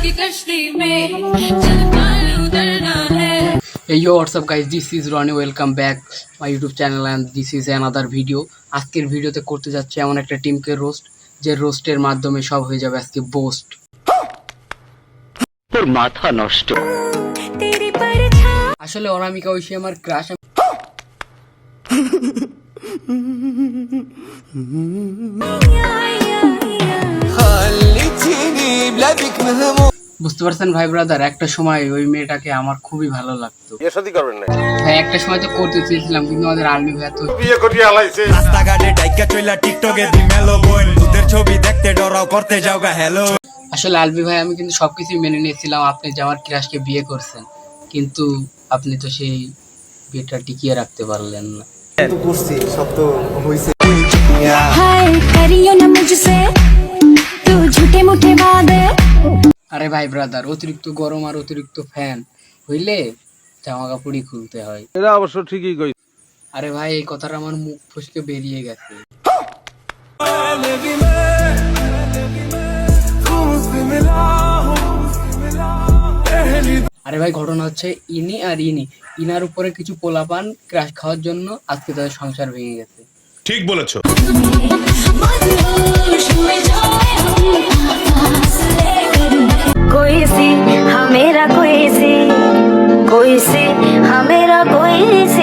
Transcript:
Hey yo, what's up guys, this is Ronnie, welcome back my YouTube channel and this is another video. আজকের ভিডিওতে করতে যাচ্ছে এমন একটা টিমকে রোস্ট যে রোস্টের মাধ্যমে সব হয়ে যাবে আজকে বোস্ট। তোর মাথা নষ্ট। আসলে অনামিকা ঐশী আমার ক্রাশ। বুঝতে পারছেন ভাই ব্রাদার, একটা সময় ওই মেয়েটাকে আমার খুবই ভালো লাগতো। বিয়ে শাদী করবেন না? হ্যাঁ, একটা সময় তো করতে চেয়েছিলাম কিন্তু আমাদের আর্মি ভাই তো বিয়ে করিয়ে আলাইছে। রাস্তাঘাটে ডাইকা চইলা টিকটকে দিমেলো বোন তোদের ছবি দেখতে ডরাও করতে যাওগা হ্যালো। আসলে আলবি ভাই, আমি কিন্তু সবকিছু মেনে নিয়েছিলাম আপনি যে আমার ক্রাশকে বিয়ে করছেন, কিন্তু আপনি তো সেই বিয়েটা টিকিয়ে রাখতে পারলেন না। তো করছি, সব তো হইছে। আরে ভাই ব্রাদার, অতিরিক্ত গরম আর অতিরিক্ত ফ্যান হইলে জামা কাপড়ই খুলতে হয়। এটা অবশ্য ঠিকই কই। আরে ভাই, এই কথাটা আমার মুখ ফসকে বেরিয়ে গেছে। আরে ভাই, ঘটনা হচ্ছে ইনার উপরে কিছু পোলাপান ক্রাশ খাওয়ার জন্য আজকে তাদের সংসার ভেঙে গেছে। ঠিক বলেছো। कोई सी हमेरा कोई सी